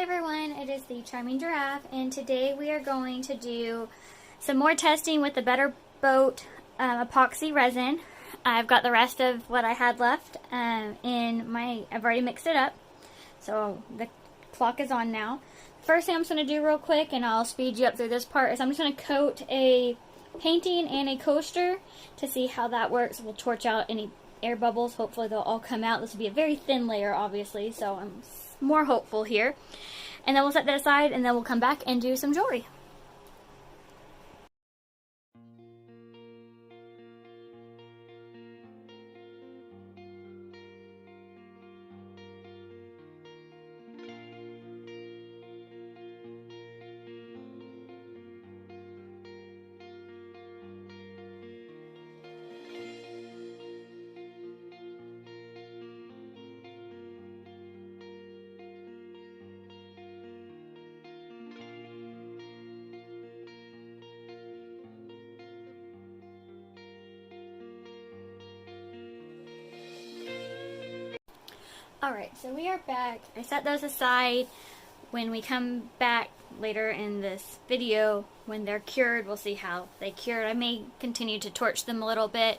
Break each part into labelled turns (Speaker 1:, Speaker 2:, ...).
Speaker 1: Hey everyone, it is the Charming Giraffe, and today we are going to do some more testing with the Better Boat Epoxy Resin. I've got the rest of what I had left I've already mixed it up, so the clock is on now. First thing I'm just going to do real quick, and I'll speed you up through this part, is I'm just going to coat a painting and a coaster to see how that works. We'll torch out any air bubbles. Hopefully they'll all come out. This will be a very thin layer, obviously, so I'm more hopeful here. And then we'll set that aside, and then we'll come back and do some jewelry. Alright, so we are back. I set those aside. When we come back later in this video, when they're cured, we'll see how they cured. I may continue to torch them a little bit,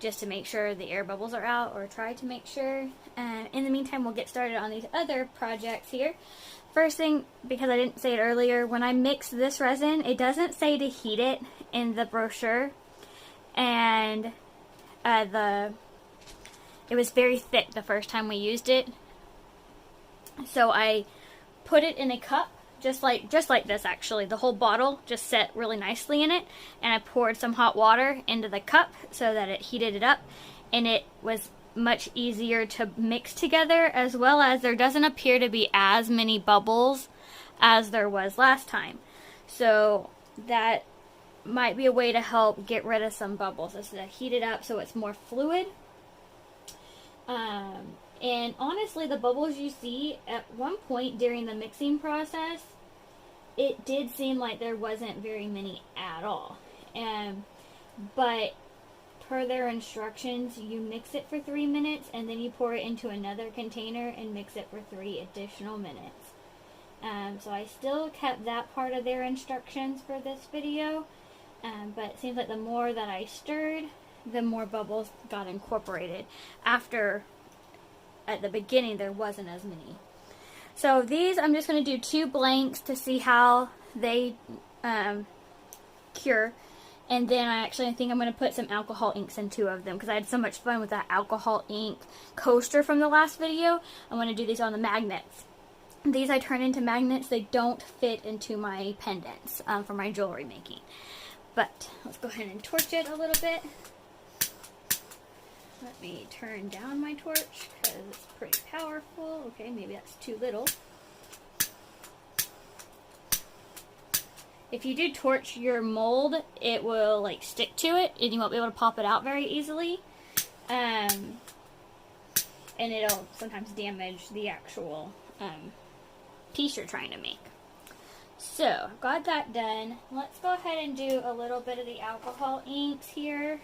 Speaker 1: just to make sure the air bubbles are out, or try to make sure. In the meantime, we'll get started on these other projects here. First thing, because I didn't say it earlier, when I mix this resin, it doesn't say to heat it in the brochure, and it was very thick the first time we used it, so I put it in a cup, just like this actually. The whole bottle just set really nicely in it, and I poured some hot water into the cup so that it heated it up, and it was much easier to mix together, as well as there doesn't appear to be as many bubbles as there was last time. So that might be a way to help get rid of some bubbles, is to heat it up so it's more fluid. And honestly, the bubbles you see at one point during the mixing process, it did seem like there wasn't very many at all. But per their instructions, you mix it for 3 minutes, and then you pour it into another container and mix it for 3 additional minutes. So I still kept that part of their instructions for this video, but it seems like the more that I stirred, the more bubbles got incorporated. At the beginning, there wasn't as many. So these, I'm just going to do 2 blanks to see how they cure. And then I think I'm going to put some alcohol inks in 2 of them, because I had so much fun with that alcohol ink coaster from the last video. I'm going to do these on the magnets. These I turn into magnets. They don't fit into my pendants for my jewelry making. But let's go ahead and torch it a little bit. Let me turn down my torch because it's pretty powerful. Okay, maybe that's too little. If you do torch your mold, it will like stick to it, and you won't be able to pop it out very easily. And it'll sometimes damage the actual piece you're trying to make. So, I've got that done. Let's go ahead and do a little bit of the alcohol inks here.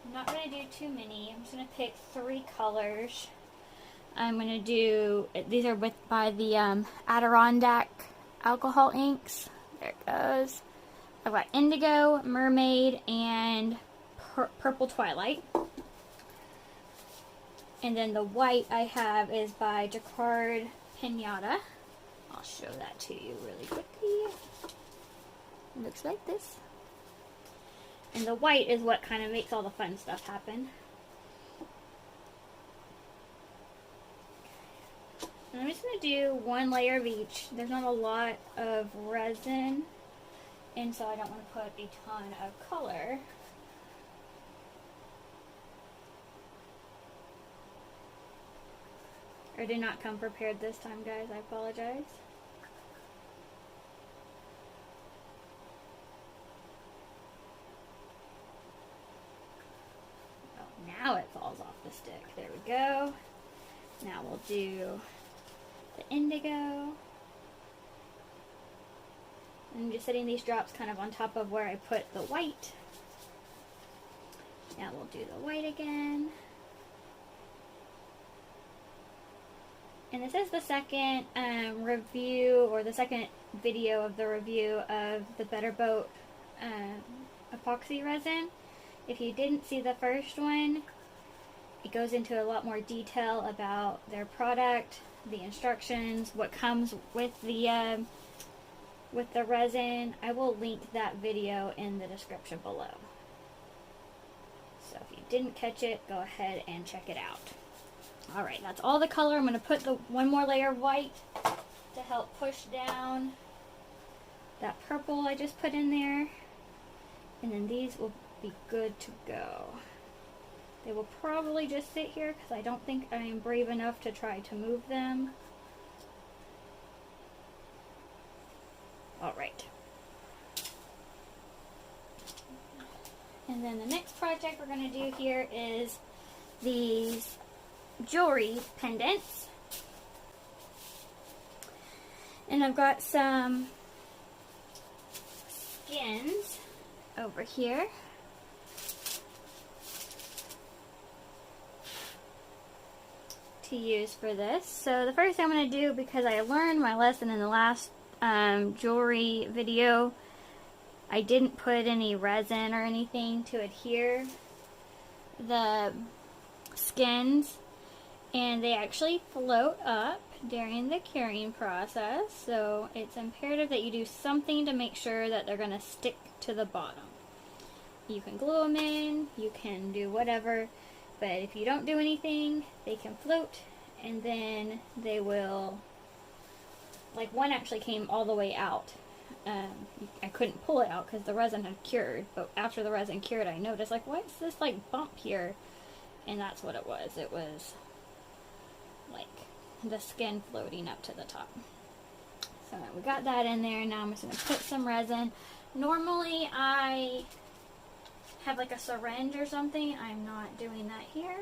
Speaker 1: I'm not going to do too many. I'm just going to pick 3 colors. I'm going to do, these are by the Adirondack alcohol inks. There it goes. I've got indigo, mermaid, and purple twilight. And then the white I have is by jaquard pinata. I'll show that to you really quickly. It looks like this. And the white is what kind of makes all the fun stuff happen. And I'm just going to do 1 layer of each. There's not a lot of resin, and so I don't want to put a ton of color. I did not come prepared this time, guys. I apologize. Now it falls off the stick. There we go. Now we'll do the indigo. I'm just setting these drops kind of on top of where I put the white. Now we'll do the white again. And this is the second review, or the second video of the review of the Better Boat Epoxy Resin. If you didn't see the first one, it goes into a lot more detail about their product, the instructions, what comes with the resin. I will link that video in the description below. So if you didn't catch it, go ahead and check it out. Alright, that's all the color. I'm going to put the one more layer of white to help push down that purple I just put in there. And then these will be good to go. They will probably just sit here because I don't think I am brave enough to try to move them. Alright. And then the next project we're going to do here is these jewelry pendants. And I've got some skins over here. To use for this. So the first thing I'm going to do, because I learned my lesson in the last jewelry video, I didn't put any resin or anything to adhere the skins, and they actually float up during the curing process, so it's imperative that you do something to make sure that they're going to stick to the bottom. You can glue them in, you can do whatever, but if you don't do anything, they can float, and then they will, like one actually came all the way out. I couldn't pull it out because the resin had cured, but after the resin cured, I noticed, like, what's this, like, bump here? And that's what it was. It was, like, the skin floating up to the top. So we got that in there. Now I'm just going to put some resin. Normally, I have like a syringe or something. I'm not doing that here.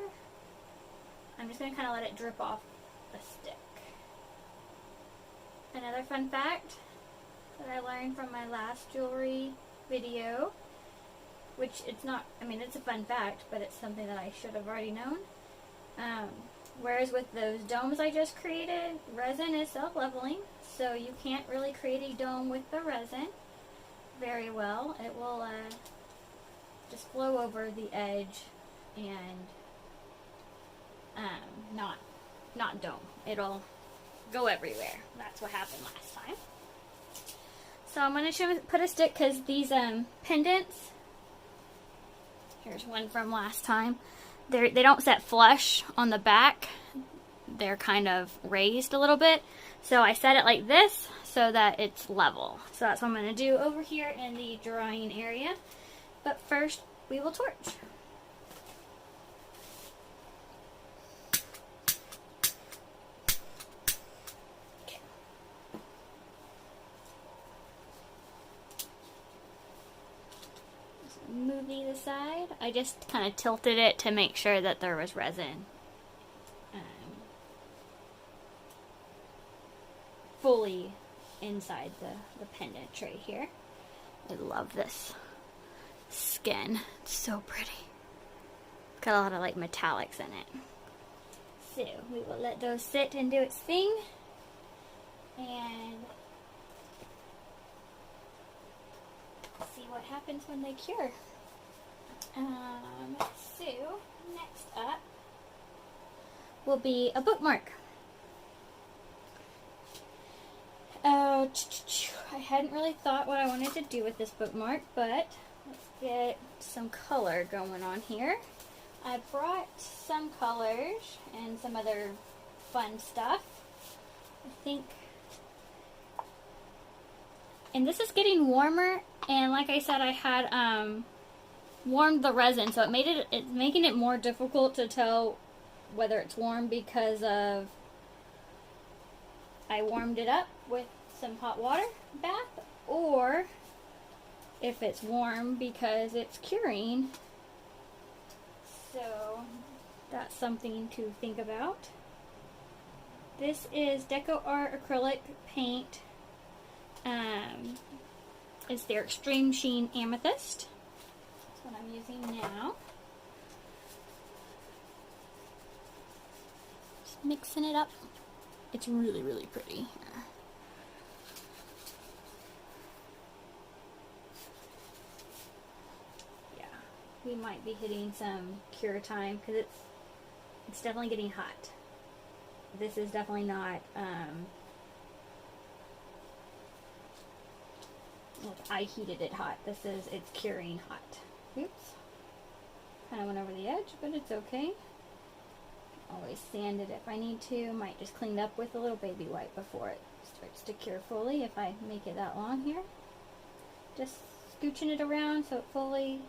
Speaker 1: I'm just going to kind of let it drip off the stick. Another fun fact that I learned from my last jewelry video, which it's not, I mean, it's a fun fact, but it's something that I should have already known. Whereas with those domes I just created, resin is self-leveling, so you can't really create a dome with the resin very well. It will just flow over the edge and not dome. It'll go everywhere. That's what happened last time. So I'm going to put a stick, because these pendants, here's one from last time, they don't set flush on the back. They're kind of raised a little bit. So I set it like this so that it's level. So that's what I'm going to do over here in the drying area. But first, we will torch. Okay. Just move these aside. I just kind of tilted it to make sure that there was resin fully inside the pendant tray here. I love this skin. It's so pretty. It's got a lot of like metallics in it. So we will let those sit and do its thing. And see what happens when they cure. So next up will be a bookmark. I hadn't really thought what I wanted to do with this bookmark, but let's get some color going on here. I brought some colors and some other fun stuff. I think, and this is getting warmer, and like I said, I had warmed the resin, so it's making it more difficult to tell whether it's warm because of I warmed it up with some hot water bath, or if it's warm because it's curing. So that's something to think about. This is DecoArt acrylic paint. It's their Extreme Sheen Amethyst. That's what I'm using now. Just mixing it up. It's really, really pretty here. Yeah, we might be hitting some cure time because it's definitely getting hot. This is definitely not like I heated it hot. It's curing hot. Oops. Kind of went over the edge, but it's okay. Always sand it if I need to. Might just clean it up with a little baby wipe before it starts to cure fully if I make it that long here. Just scooching it around so it fully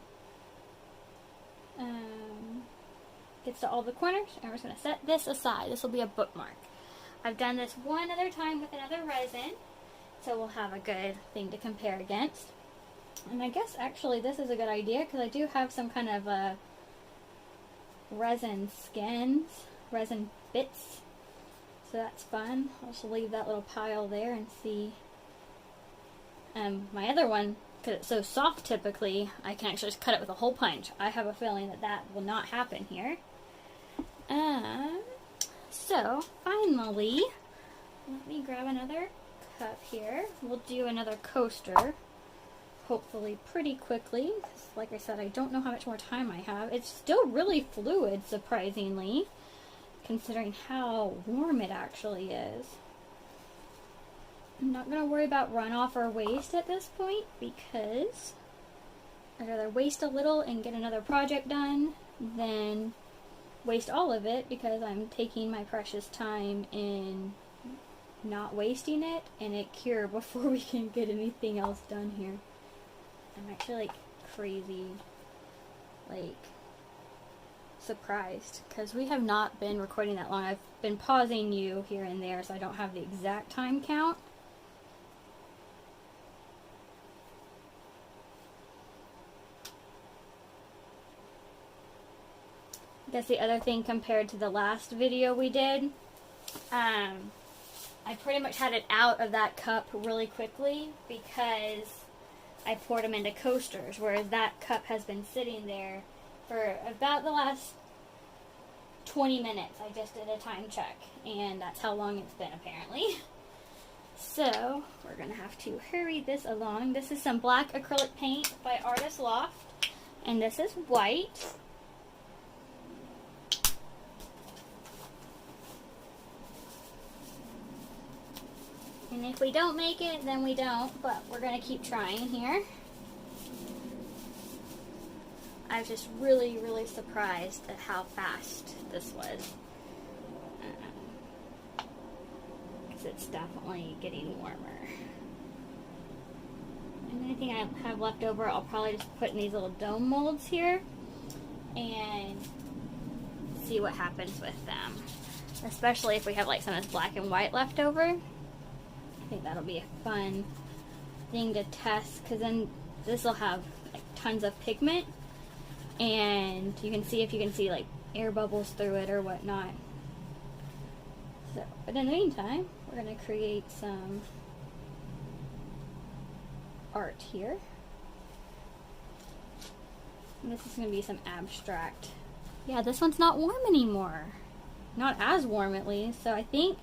Speaker 1: gets to all the corners. And we're just going to set this aside. This will be a bookmark. I've done this one other time with another resin, so we'll have a good thing to compare against. And I guess actually this is a good idea because I do have some kind of resin skins, resin bits, so that's fun. I'll just leave that little pile there and see. My other one, because it's so soft typically, I can actually just cut it with a hole punch. I have a feeling that that will not happen here. So finally, let me grab another cup here. We'll do another coaster, hopefully pretty quickly. Like I said, I don't know how much more time I have. It's still really fluid, surprisingly, considering how warm it actually is. I'm not going to worry about runoff or waste at this point because I'd rather waste a little and get another project done than waste all of it, because I'm taking my precious time in not wasting it and it cure before we can get anything else done here. I'm actually like crazy, like surprised, because we have not been recording that long. I've been pausing you here and there, so I don't have the exact time count. I guess the other thing compared to the last video we did, I pretty much had it out of that cup really quickly because I poured them into coasters, whereas that cup has been sitting there for about the last 20 minutes. I just did a time check, and that's how long it's been apparently. So we're going to have to hurry this along. This is some black acrylic paint by Artist Loft, and this is white. And if we don't make it, then we don't, but we're going to keep trying here. I was just really, really surprised at how fast this was. Because it's definitely getting warmer. And anything I have left over, I'll probably just put in these little dome molds here and see what happens with them. Especially if we have like some of this black and white left over. I think that'll be a fun thing to test, because then this will have like tons of pigment, and you can see if you can see like air bubbles through it or whatnot. So, but in the meantime, we're going to create some art here. And this is going to be some abstract. Yeah, this one's not warm anymore. Not as warm at least. So I think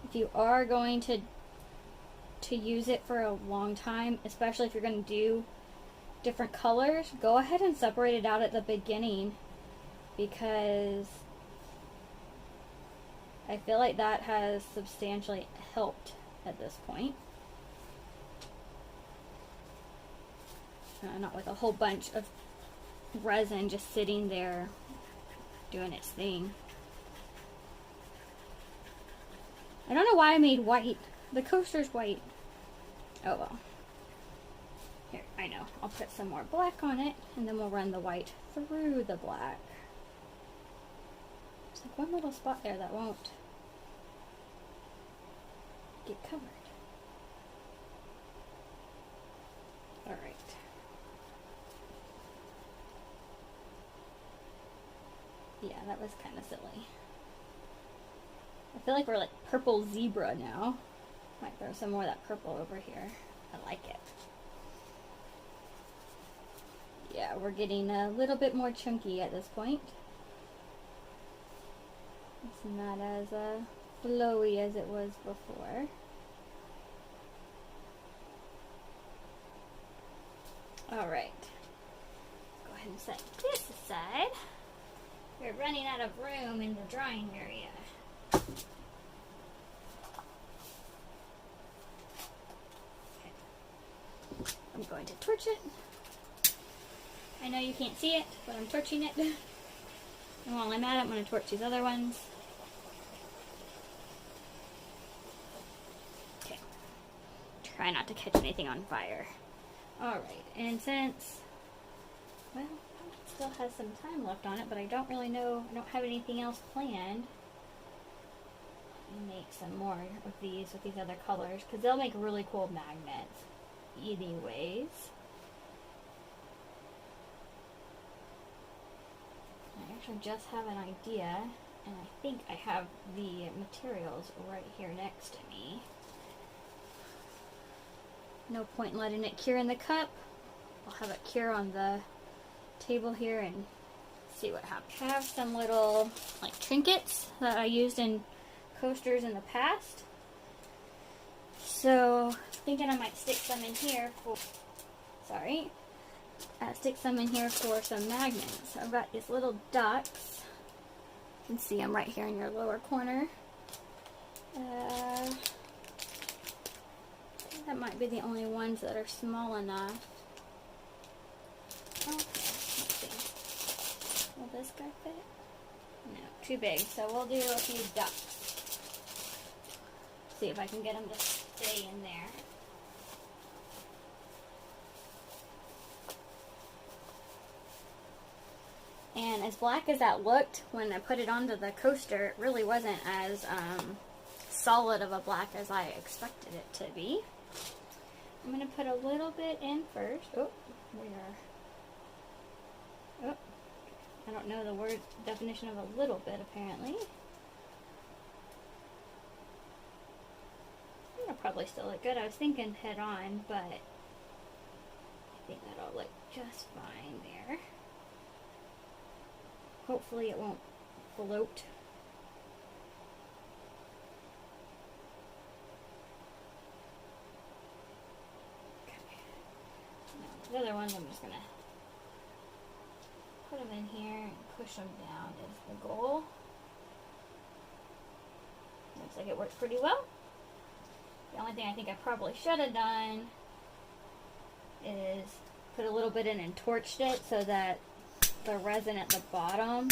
Speaker 1: if you are going to use it for a long time, especially if you're going to do different colors, go ahead and separate it out at the beginning, because I feel like that has substantially helped at this point. Not with a whole bunch of resin just sitting there doing its thing. I don't know why I made white. The coaster's white. Oh well. Here, I know. I'll put some more black on it, and then we'll run the white through the black. There's like one little spot there that won't get covered. Alright. Yeah, that was kind of silly. I feel like we're like purple zebra now. Might throw some more of that purple over here. I like it. Yeah, we're getting a little bit more chunky at this point. It's not as flowy as it was before. Alright, go ahead and set this aside. We're running out of room in the drying area. Okay. I'm going to torch it. I know you can't see it, but I'm torching it. And while I'm at it, I'm going to torch these other ones. Okay. Try not to catch anything on fire. Alright, and since, well, it still has some time left on it, but I don't really know, I don't have anything else planned. Let me make some more of these with these other colors, because they'll make really cool magnets anyways. I actually just have an idea, and I think I have the materials right here next to me. No point in letting it cure in the cup. I'll have it cure on the table here and see what happens. I have some little like trinkets that I used in coasters in the past. So thinking I might stick some in here for, stick some in here for some magnets. So I've got these little ducks. You can see them right here in your lower corner. That might be the only ones that are small enough. Okay, let's see. Will this guy fit? No, too big. So we'll do a few ducks. See if I can get them to stay in there. And as black as that looked when I put it onto the coaster, it really wasn't as solid of a black as I expected it to be. I'm going to put a little bit in first. Oh, I don't know the word definition of a little bit apparently. It'll probably still look good. I was thinking head on, but I think that'll look just fine there. Hopefully it won't float. The other ones I'm just going to put them in here and push them down is the goal. Looks like it worked pretty well. The only thing I think I probably should have done is put a little bit in and torched it so that the resin at the bottom,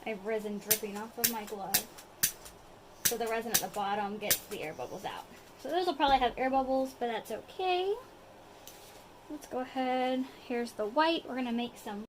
Speaker 1: I have resin dripping off of my glove, so the resin at the bottom gets the air bubbles out. So those will probably have air bubbles, but that's okay. Let's go ahead. Here's the white. We're going to make some.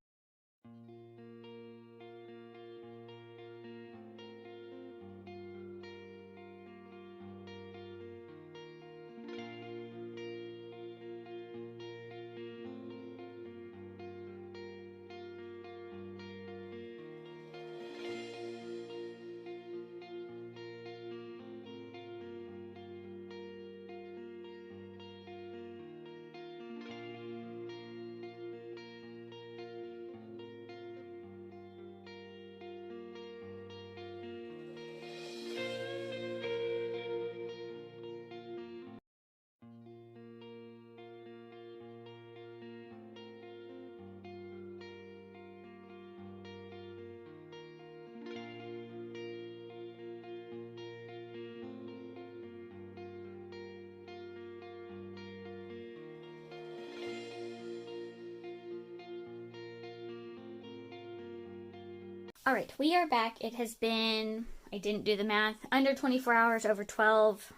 Speaker 1: Alright, we are back. It has been, I didn't do the math, under 24 hours, over 12,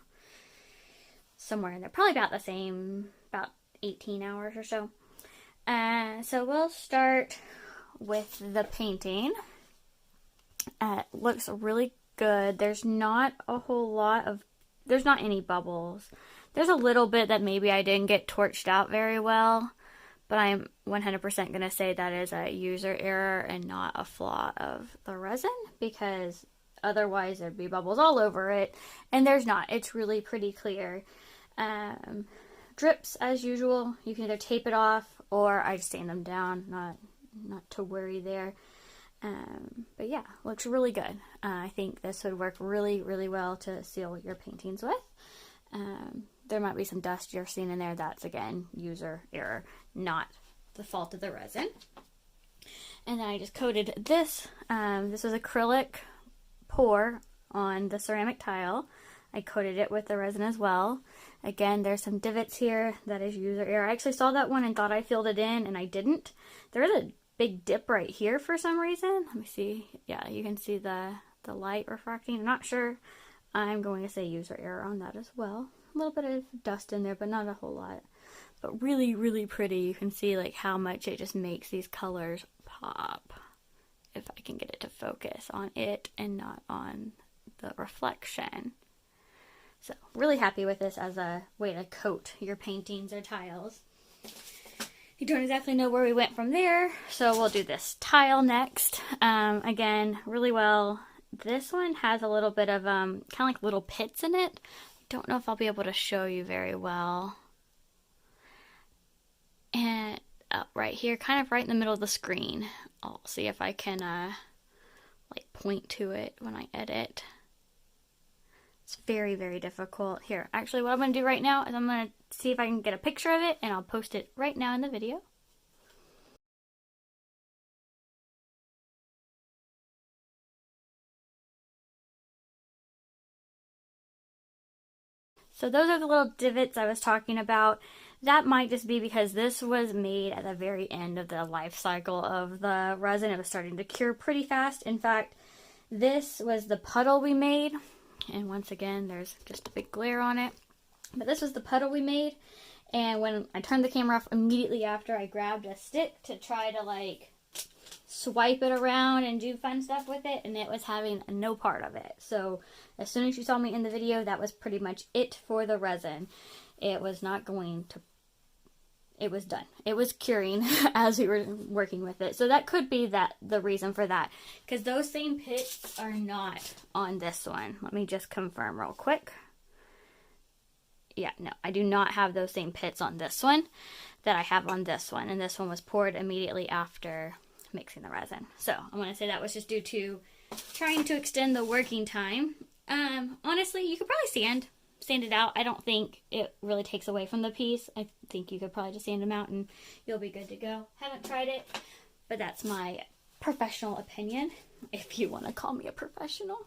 Speaker 1: somewhere in there. Probably about the same, about 18 hours or so. So we'll start with the painting. It looks really good. There's not a whole lot of, there's not any bubbles. There's a little bit that maybe I didn't get torched out very well. But I'm 100% going to say that is a user error and not a flaw of the resin, because otherwise there'd be bubbles all over it, and there's not. It's really pretty clear. Drips, as usual, you can either tape it off or I just sand them down, not to worry there. But yeah, looks really good. I think this would work really, really well to seal your paintings with. There might be some dust you're seeing in there. That's, again, user error, not the fault of the resin. And then I just coated this. This was acrylic pour on the ceramic tile. I coated it with the resin as well. Again, there's some divots here. That is user error. I actually saw that one and thought I filled it in, and I didn't. There is a big dip right here for some reason. Let me see. Yeah, you can see the light refracting. I'm not sure. I'm going to say user error on that as well. A little bit of dust in there, but not a whole lot. But really, really pretty. You can see like how much it just makes these colors pop. If I can get it to focus on it and not on the reflection. So really happy with this as a way to coat your paintings or tiles. You don't exactly know where we went from there, so we'll do this tile next. Again, really well. This one has a little bit of kind of like little pits in it. Don't know if I'll be able to show you very well. And right here, kind of right in the middle of the screen. I'll see if I can like point to it when I edit. It's very, very difficult. Here, actually what I'm going to do right now is I'm going to see if I can get a picture of it, and I'll post it right now in the video. So those are the little divots I was talking about. That might just be because this was made at the very end of the life cycle of the resin. It was starting to cure pretty fast. In fact, this was the puddle we made. And once again, there's just a big glare on it. But this was the puddle we made. And when I turned the camera off immediately after, I grabbed a stick to try to like swipe it around and do fun stuff with it. And it was having no part of it. So as soon as you saw me in the video, that was pretty much it for the resin. It was not going to, it was done. It was curing as we were working with it. So that could be the reason for that. Because those same pits are not on this one. Let me just confirm real quick. Yeah, no, I do not have those same pits on this one that I have on this one. And this one was poured immediately after mixing the resin. So I'm going to say that was just due to trying to extend the working time. Honestly, you could probably sand it out. I don't think it really takes away from the piece. I think you could probably just sand them out and you'll be good to go. Haven't tried it, but that's my professional opinion, if you want to call me a professional.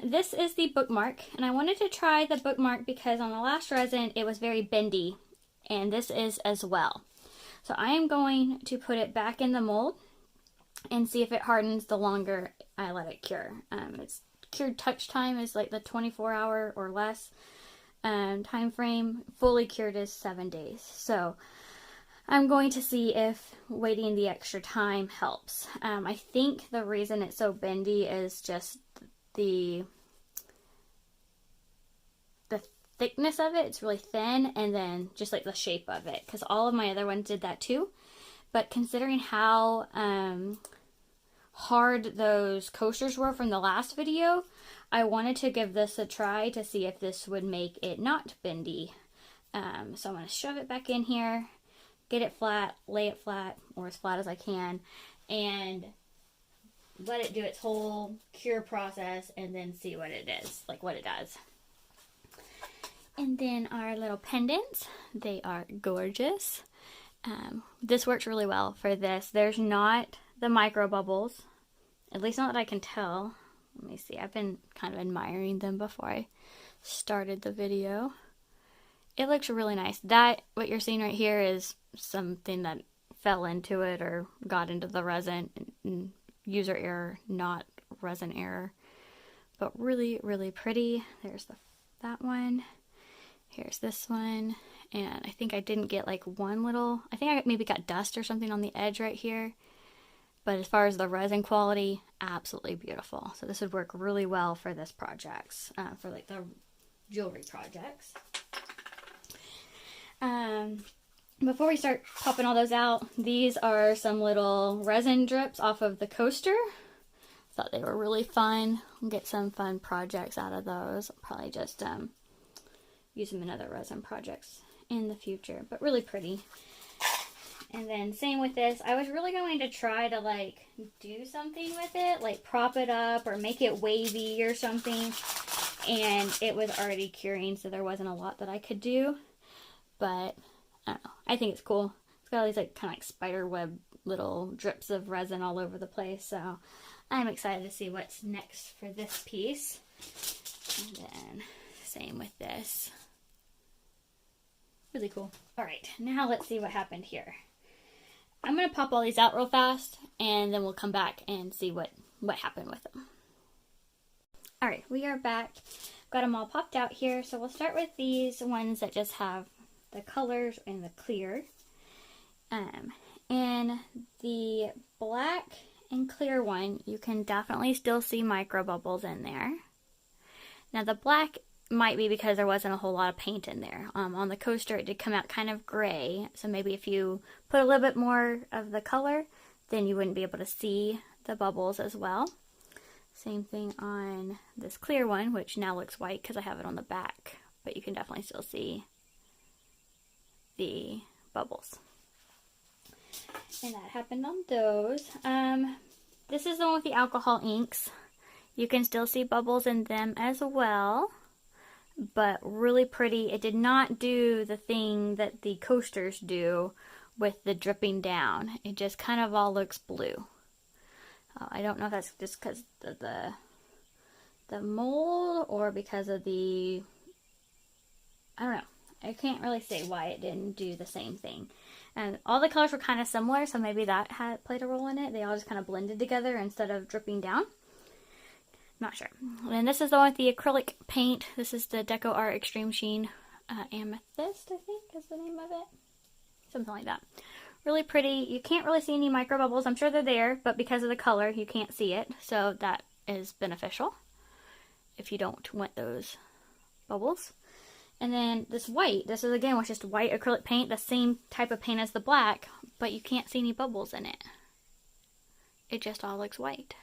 Speaker 1: This is the Bookmark, and I wanted to try the Bookmark because on the last resin it was very bendy, and this is as well. So I am going to put it back in the mold and see if it hardens the longer I let it cure. Its cured touch time is like the 24-hour or less time frame. Fully cured is 7 days. So I'm going to see if waiting the extra time helps. I think the reason it's so bendy is just the thickness of it. It's really thin, and then just like the shape of it, because all of my other ones did that too. But considering how hard those coasters were from the last video, I wanted to give this a try to see if this would make it not bendy. So I'm going to shove it back in here, get it flat, lay it flat, or as flat as I can, and let it do its whole cure process, and then see what it is, like what it does. And then our little pendants, they are gorgeous. This works really well for this. There's not the micro bubbles, at least not that I can tell. Let me see, I've been kind of admiring them before I started the video. It looks really nice. That, what you're seeing right here, is something that fell into it or got into the resin. User error, not resin error. But really, really pretty. There's that one. Here's this one. And I think I didn't get like one little, I think I maybe got dust or something on the edge right here. But as far as the resin quality, absolutely beautiful. So this would work really well for this projects, for like the jewelry projects. Before we start popping all those out, these are some little resin drips off of the coaster. Thought they were really fun. We'll get some fun projects out of those. I'll probably just use them in other resin projects in the future, but really pretty. And then same with this. I was really going to try to like do something with it, like prop it up or make it wavy or something. And it was already curing, so there wasn't a lot that I could do. But I don't know. I think it's cool. It's got all these like kind of like spider web little drips of resin all over the place. So I'm excited to see what's next for this piece. And then same with this. Really cool. All right, now let's see what happened here. I'm going to pop all these out real fast, and then we'll come back and see what happened with them. All right, we are back. Got them all popped out here. So we'll start with these ones that just have the colors and the clear. In the black and clear one, you can definitely still see micro bubbles in there. Now the black might be because there wasn't a whole lot of paint in there. On the coaster it did come out kind of gray, so maybe if you put a little bit more of the color, then you wouldn't be able to see the bubbles as well. Same thing on this clear one, which now looks white because I have it on the back, but you can definitely still see the bubbles. And that happened on those. This is the one with the alcohol inks. You can still see bubbles in them as well, but really pretty. It did not do the thing that the coasters do with the dripping down. It just kind of all looks blue. I don't know if that's just because of the mold or because of the, I don't know. I can't really say why it didn't do the same thing. And all the colors were kind of similar, so maybe that had played a role in it. They all just kind of blended together instead of dripping down. Not sure. And this is the one with the acrylic paint. This is the DecoArt Extreme Sheen Amethyst, I think is the name of it. Something like that. Really pretty. You can't really see any micro bubbles. I'm sure they're there, but because of the color, you can't see it. So that is beneficial if you don't want those bubbles. And then this white, this is again was just white acrylic paint, the same type of paint as the black, but you can't see any bubbles in it. It just all looks white.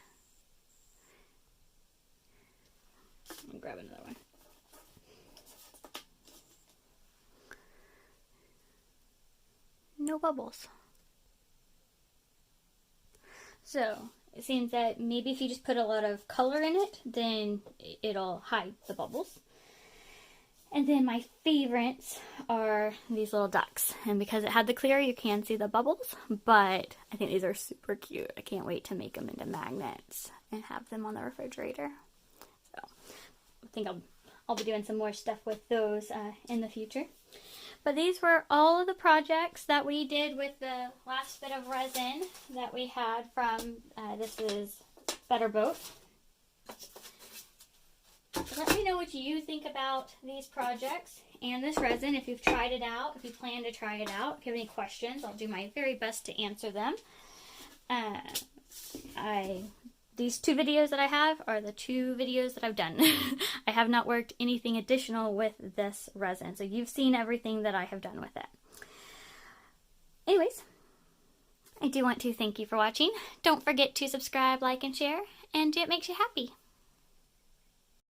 Speaker 1: Let me grab another one. No bubbles. So it seems that maybe if you just put a lot of color in it, then it'll hide the bubbles. And then my favorites are these little ducks. And because it had the clear, you can see the bubbles, but I think these are super cute. I can't wait to make them into magnets and have them on the refrigerator. So I think I'll be doing some more stuff with those in the future. But these were all of the projects that we did with the last bit of resin that we had from, this is Better Boat. Let me know what you think about these projects and this resin, if you've tried it out, if you plan to try it out. If you have any questions, I'll do my very best to answer them. These two videos that I have are the two videos that I've done. I have not worked anything additional with this resin, so you've seen everything that I have done with it. Anyways, I do want to thank you for watching. Don't forget to subscribe, like, and share, and do what makes you happy.